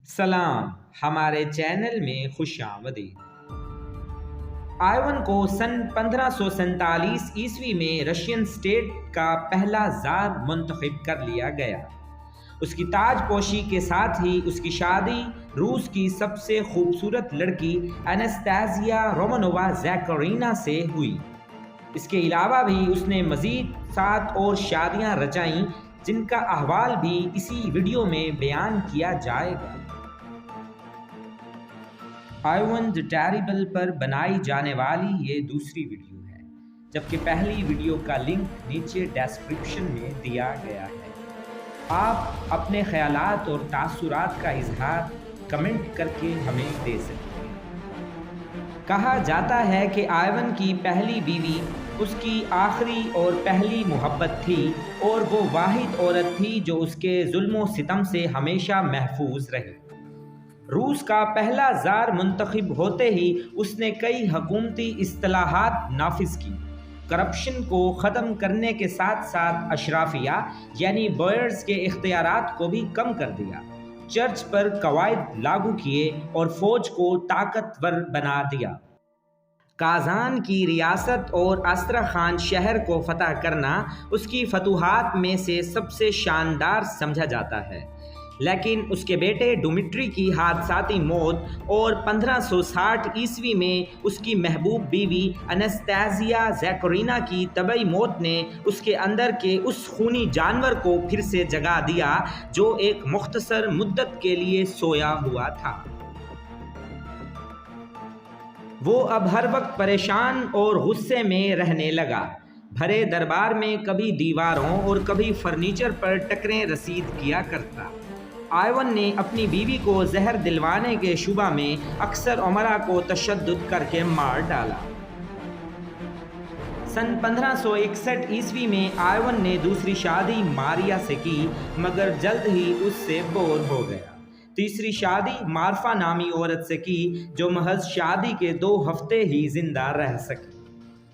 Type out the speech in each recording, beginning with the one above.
सलाम हमारे चैनल में खुश आमदीद। आयवन को सन 1547 ईस्वी में रशियन स्टेट का पहला जार मुंतखब कर लिया गया। उसकी ताजपोशी के साथ ही उसकी शादी रूस की सबसे खूबसूरत लड़की एनास्तासिया रोमानोवा ज़ैकरिना से हुई। इसके अलावा भी उसने मज़ीद 7 और शादियां रचाईं, जिनका अहवाल भी इसी वीडियो में बयान किया जाएगा। आयवन द टेरिबल पर बनाई जाने वाली ये दूसरी वीडियो है, जबकि पहली वीडियो का लिंक नीचे डिस्क्रिप्शन में दिया गया है। आप अपने ख्यालात और तासुरात का इजहार कमेंट करके हमें दे सकते हैं। कहा जाता है कि आयवन की पहली बीवी उसकी आखिरी और पहली मोहब्बत थी और वो वाहिद औरत थी जो उसके जुल्म सितम से हमेशा महफूज रही। रूस का पहला जार मुंतखब होते ही उसने कई हुकूमती इस्तिलाहात नाफिज की। करप्शन को ख़त्म करने के साथ साथ अशराफिया यानी बॉयर्स के इख्तियारात को भी कम कर दिया, चर्च पर कवायद लागू किए और फौज को ताकतवर बना दिया। काजान की रियासत और अस्त्रखान शहर को फतह करना उसकी फतूहात में से सबसे शानदार समझा जाता है, लेकिन उसके बेटे डुमिट्री की हादसाती मौत और 1560 ईस्वी में उसकी महबूब बीवी एनास्तासिया ज़ैकरिना की तबई मौत ने उसके अंदर के उस खूनी जानवर को फिर से जगा दिया जो एक मुख्तसर मुद्दत के लिए सोया हुआ था। वो अब हर वक्त परेशान और गुस्से में रहने लगा। भरे दरबार में कभी दीवारों और कभी फर्नीचर पर टकरें रसीद किया करता। आयवन ने अपनी बीवी को जहर दिलवाने के शुबा में अक्सर उमरा को तशद्दुद करके मार डाला। सन 1561 ईस्वी में आयवन ने दूसरी शादी मारिया से की, मगर जल्द ही उससे बोर हो गया। तीसरी शादी मार्फा नामी औरत से की, जो महज शादी के 2 हफ्ते ही जिंदा रह सकी।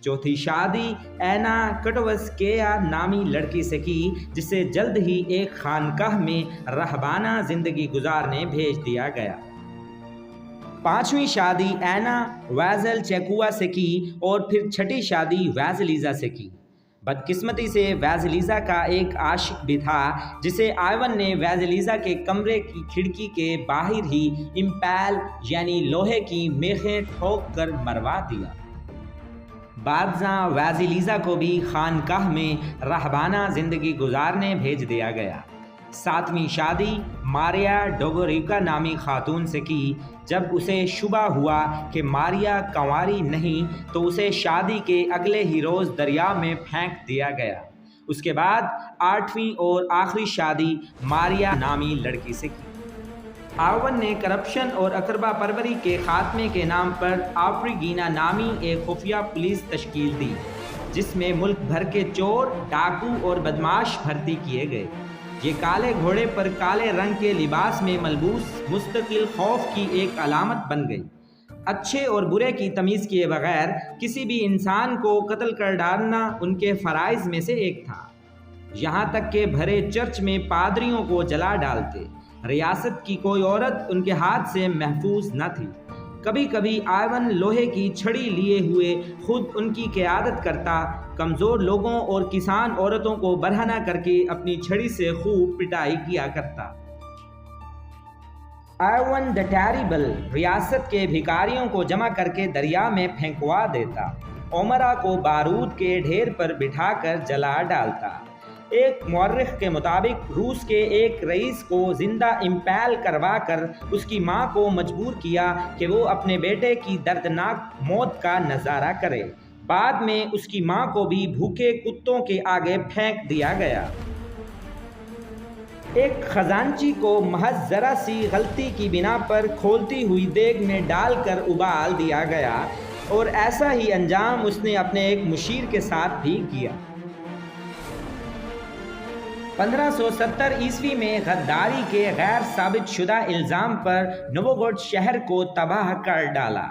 चौथी शादी एना कटवस्केया नामी लड़की से की, जिसे जल्द ही एक खानकाह में रहबाना जिंदगी गुजारने भेज दिया गया। पांचवी शादी एना वैजल चेकुआ से की और फिर छठी शादी वैजलीजा से की। बदकिस्मती से वैजलीजा का एक आशिक भी था, जिसे आयवन ने वैजलीजा के कमरे की खिड़की के बाहर ही इम्पैल यानी लोहे की मेखें ठोक कर मरवा दिया। बादशाह वैजलीजा को भी खानकाह में रहबाना ज़िंदगी गुजारने भेज दिया गया। 7वीं शादी मारिया डोगोरिका नामी खातून से की। जब उसे शुबा हुआ कि मारिया कंवारी नहीं, तो उसे शादी के अगले ही रोज़ दरिया में फेंक दिया गया। उसके बाद 8वीं और आखिरी शादी मारिया नामी लड़की से की। आयवन ने करप्शन और अकरबा परवरी के खात्मे के नाम पर आफ्रीगीना नामी एक खुफिया पुलिस तश्कील दी, जिसमें मुल्क भर के चोर, डाकू और बदमाश भर्ती किए गए। ये काले घोड़े पर काले रंग के लिबास में मलबूस मुस्तकिल खौफ की एक अलामत बन गई। अच्छे और बुरे की तमीज़ किए बगैर किसी भी इंसान को कत्ल कर डालना उनके फ़राइज़ में से एक था। यहाँ तक के भरे चर्च में पादरियों को जला डालते। रियासत की कोई औरत उनके हाथ से महफूज न थी। कभी कभी आयवन लोहे की छड़ी लिए हुए खुद उनकी क़यादत करता, कमज़ोर लोगों और किसान औरतों को बरहना करके अपनी छड़ी से खूब पिटाई किया करता। आयवन द टेरिबल रियासत के भिखारियों को जमा करके दरिया में फेंकवा देता। उमरा को बारूद के ढेर पर बिठाकर जला डालता। एक मौर्रिख के मुताबिक रूस के एक रईस को जिंदा इम्पैल करवा कर उसकी मां को मजबूर किया कि वो अपने बेटे की दर्दनाक मौत का नज़ारा करे। बाद में उसकी मां को भी भूखे कुत्तों के आगे फेंक दिया गया। एक खजांची को महज ज़रा सी गलती की बिना पर खोलती हुई देग में डालकर उबाल दिया गया, और ऐसा ही अंजाम उसने अपने एक मुशीर के साथ भी किया। 1570 ईस्वी में गद्दारी के गैर साबित शुदा इल्ज़ाम पर नोवोगोरोड शहर को तबाह कर डाला।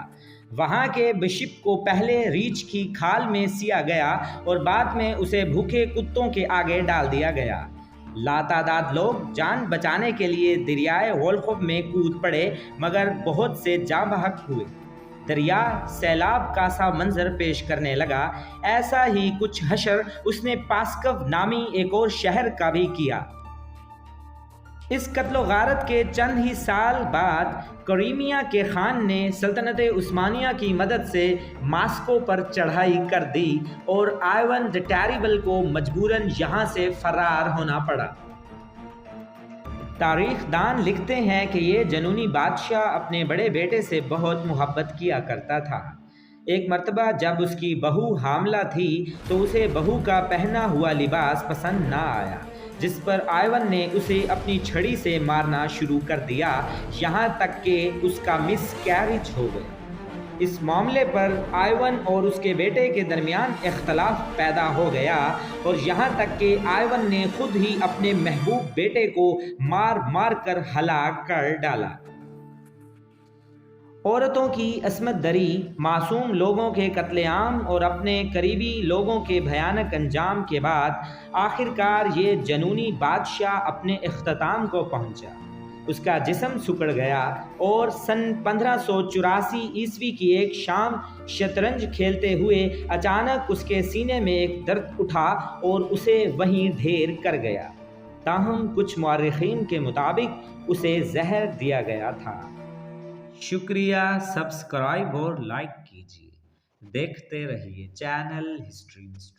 वहाँ के बिशप को पहले रीछ की खाल में सिया गया और बाद में उसे भूखे कुत्तों के आगे डाल दिया गया। लातादाद लोग जान बचाने के लिए दरियाए वोल्खोव में कूद पड़े, मगर बहुत से जाँ बहक हुए। दरिया सैलाब का सा मंजर पेश करने लगा। ऐसा ही कुछ हशर उसने पास्कव नामी एक और शहर का भी किया। इस कत्लो गारत के चंद ही साल बाद क्रीमिया के खान ने सल्तनत उस्मानिया की मदद से मास्को पर चढ़ाई कर दी और आइवन द टेरिबल को मजबूरन यहाँ से फरार होना पड़ा। तारीखदान लिखते हैं कि ये जनूनी बादशाह अपने बड़े बेटे से बहुत मोहब्बत किया करता था। एक मर्तबा जब उसकी बहू हामला थी तो उसे बहू का पहना हुआ लिबास पसंद ना आया, जिस पर आइवन ने उसे अपनी छड़ी से मारना शुरू कर दिया, यहाँ तक कि उसका मिसकैरेज हो गया। इस मामले पर आइवन और उसके बेटे के दरमियान इख्तलाफ पैदा हो गया और यहाँ तक कि आइवन ने खुद ही अपने महबूब बेटे को मार मार कर हलाक कर डाला। औरतों की असमत दरी, मासूम लोगों के कत्लेआम और अपने करीबी लोगों के भयानक अंजाम के बाद आखिरकार ये जनूनी बादशाह अपने इख्तिताम को पहुंचा। उसका जिस्म सुकड़ गया और सन 1584 ईस्वी की एक शाम शतरंज खेलते हुए अचानक उसके सीने में एक दर्द उठा और उसे वहीं ढेर कर गया। ताहम कुछ मुअर्रिखीन के मुताबिक उसे जहर दिया गया था। शुक्रिया, सब्सक्राइब और लाइक कीजिए। देखते रहिए चैनल हिस्ट्री मिस्ट्री।